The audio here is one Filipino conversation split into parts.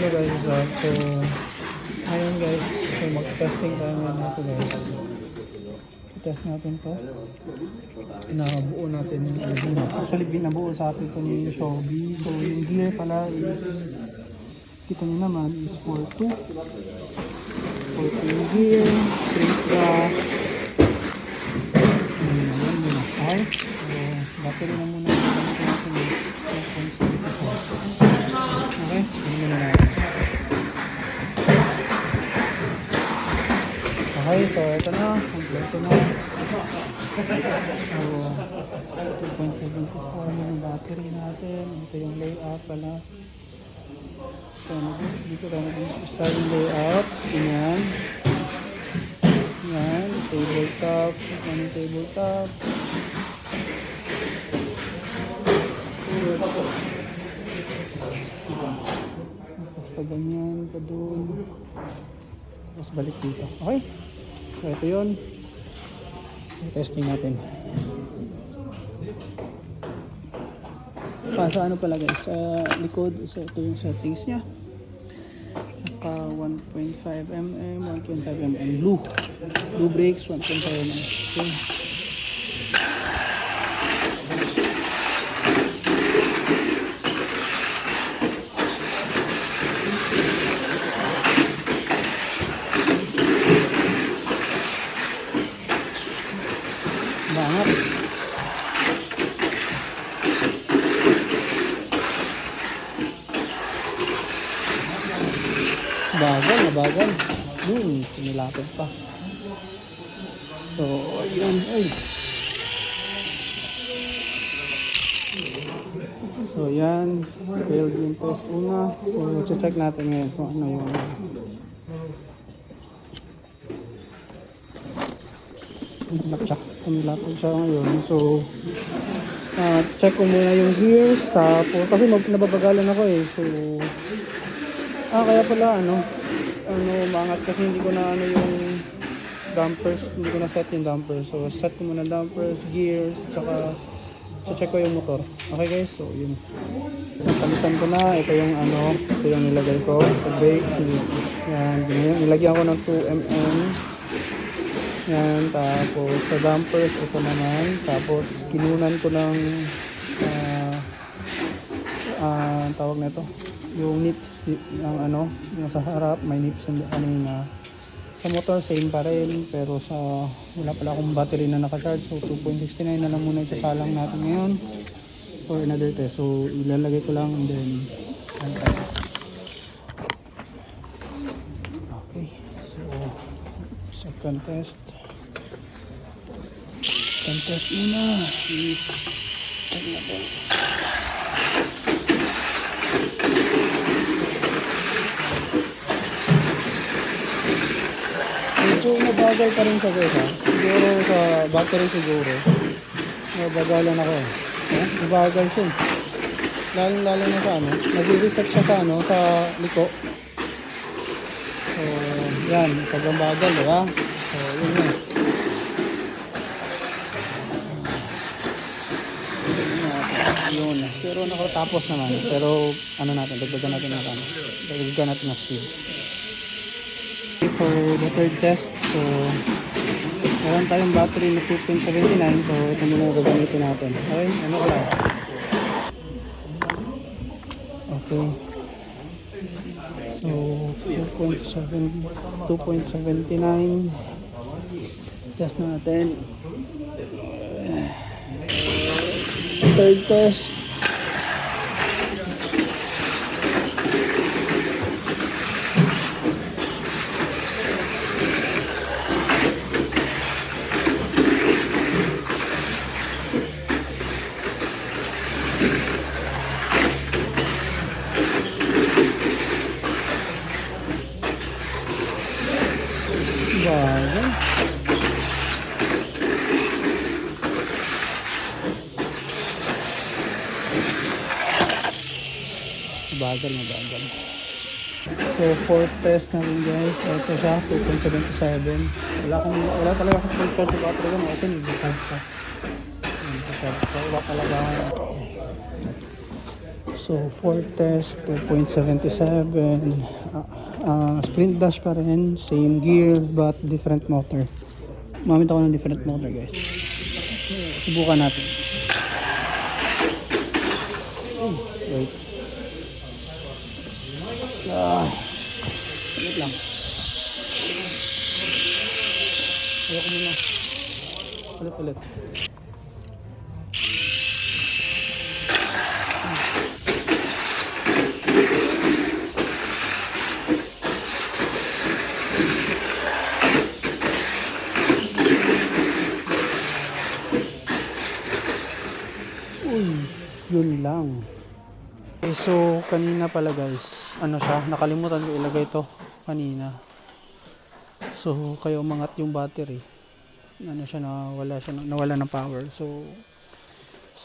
Hello guys, so ngayon guys, so mag-testing tayo ngayon natin guys. I-test natin to. Nabuo natin yung Arduino. Actually, binabuo sa atin ito ni Shobi. So yung gear pala is, kita nyo naman, is 4-2. 4-2 yung gear, straight back. Ayan muna. Okay? So, battery na muna yung gamitin natin yung 1.74. Okay? Tingnan na natin. Okay, so ito na. Kompleto na. So, 2.74 na yung battery natin. Ito yung layout pala. So, dito tayo nag-isa yung layout. Ganyan. Yan. Tabletop. Yan yung tabletop. Tapos pa ganyan, pa doon. Tapos balik dito. Okay. So ito yun. So, testing natin. Sa ano pala guys, sa likod. So ito yung settings nya. Naka 1.5mm, 1.5mm blue. Blue brakes, 1.5mm. Okay. Bangat. Bagal. Sinilapit pa. So, ayun. Ay. So, yan. Failed yung test una. So, check natin ngayon kung ano yung kumilapit siya ngayon. So, check ko muna yung gears. Tapos, kasi nababagalan ako eh. So, kaya pala umangat kasi hindi ko na yung dampers, hindi ko na set yung dampers. So, set ko muna dampers, gears, tsaka check ko yung motor. Okay guys, so yun. Palitan ko na, ito yung nilagay ko. Brake, yan, nilagyan ko ng 2mm. Yan, tapos sa dampers, ito naman. Tapos, kinunan ko ng tawag na ito. Yung nips ng yung sa harap, may nips yung kanina. Sa motor, same pa rin. Pero wala pala akong battery na naka-charge. So, 2.69 na lang muna isasalang natin ngayon for another test. So, ilalagay ko lang and then okay. So, second test muna. Check natin. Medyo mabagal pa rin siya guys ha. Siguro sa battery siguro. Mabagalan ako eh. Mabagal siya eh. Lalo na sa nag-reset siya sa sa liko. So, yan. Tagang bagal diba? So, yun na. Yun. Pero nakatapos naman. Pero dagdagan natin ng speed. For the third test, so meron tayong battery na 2.79, so ito muna yung gagamitin natin. Okay, ko lang. Okay. So 2.79 test natin. Third test. Bagal. So, fourth test na rin guys. Ito siya, 2.77. Wala talaga akong full charge yung battery ko. Ito, nag-charge pa. Wala talaga. So, So 4 test 2.77, sprint dash pa rin, same gear but different motor. Mamit ako ng different motor guys. Subukan natin. Wait. Wait lang. Ayoko muna. Ulit. Yun lang. Okay, so kanina pala guys, nakalimutan ko ilagay to kanina. So kaya umangat yung battery. Nawala ng power. So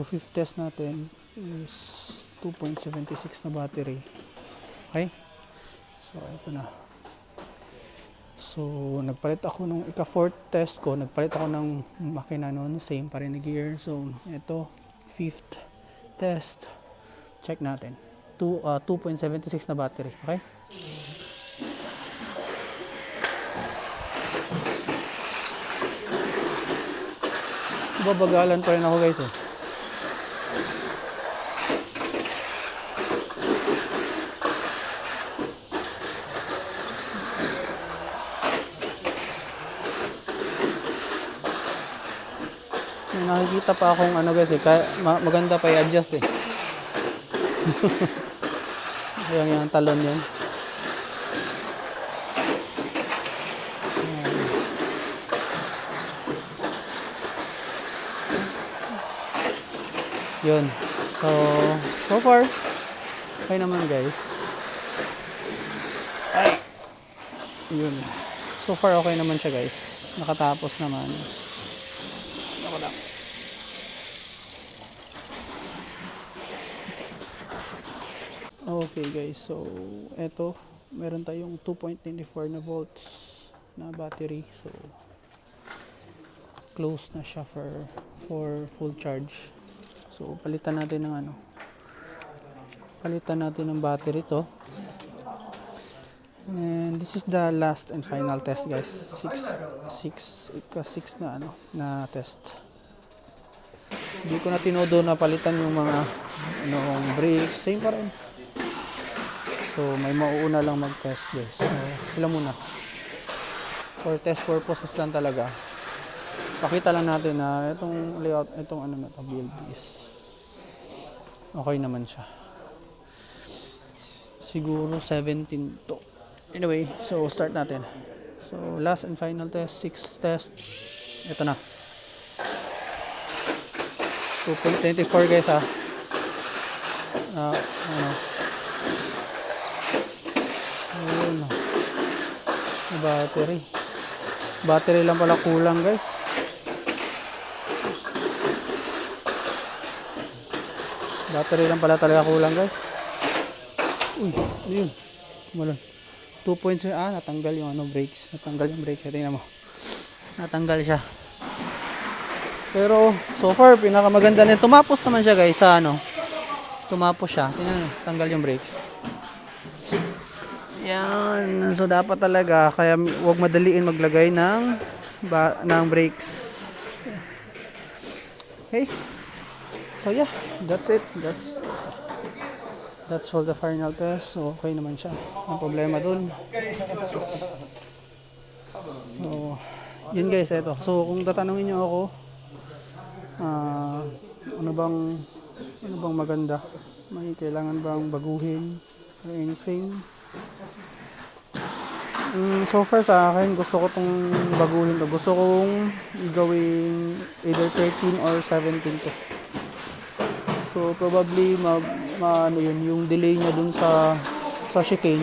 fifth test natin is 2.76 na battery. Okay? So ito na. So nagpalit ako nung ika-fourth test ko, nagpalit ako ng makina noon, same pa rin na gear. So ito, fifth test, check natin. 2.76 na battery. Okay? Babagalan pa rin ako guys eh. May nakikita pa akong guys eh, maganda pa i-adjust eh. Yung talon yan. Yun. So far, okay naman guys. Yun. So far, okay naman siya guys. Nakatapos naman. Ako lang. Okay guys, so eto, meron tayong 2.94 na volts na battery. So close na siya for full charge. So palitan natin ng battery to. And this is the last and final test guys. 6 na test. Hindi ko na tinodo na palitan yung mga brakes, same pa rin. So may mauuna lang mag-test guys. So sila muna. For test purposes lang talaga. Pakita lang natin na itong layout, itong build is okay naman siya. Siguro 17 to. Anyway, so start natin. So last and final test, 6th test. Ito na. 2.24 guys ha. Ayun. Battery lang pala kulang guys. Battery lang pala talaga kulang guys. Uy, ano yun? Kumalon. 2.0, natanggal yung brakes. Natanggal yung brakes. Tingnan mo. Natanggal siya. Pero, so far, pinakamaganda na. Tumapos naman siya guys sa Tumapos siya. Tingnan mo, tanggal yung brakes. Yan. So, dapat talaga. Kaya, huwag madaliin maglagay ng brakes. Okay. So yeah, that's it. That's for the final test. So okay naman siya. Ang problema dun. So yun guys, eto. So kung tatanungin niyo ako, ano bang maganda? May kailangan bang baguhin or anything? So far sa akin, gusto ko tong baguhin to. Gusto kong gawing either 13 or 17 to. So probably yung delay niya dun sa chicane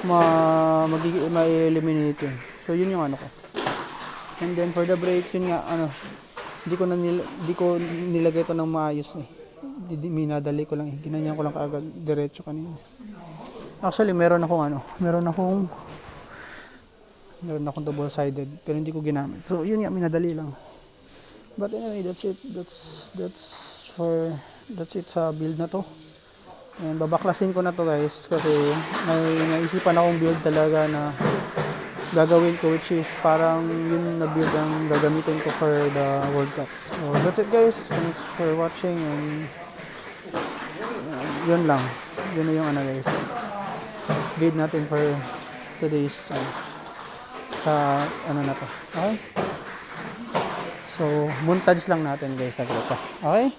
ma-eliminate yun. So yun yung ko. And then for the brakes, yun nga hindi ko nilagay ito ng maayos eh. Minadali ko lang eh. Ginanyan ko lang kaagad diretso kanina. Actually meron akong double-sided pero hindi ko ginamit. So yun nga, minadali lang. But anyway, that's it. That's it sa build na to. And babaklasin ko na to guys kasi may naisipan akong build talaga na gagawin ko, which is parang yun na build ang gagamitin ko for the World Cup. So that's it guys, thanks for watching, and yun lang, yun na yung ano guys, build natin for today's sa ano na to. Okay, so montage lang natin guys, saglit pa. Okay.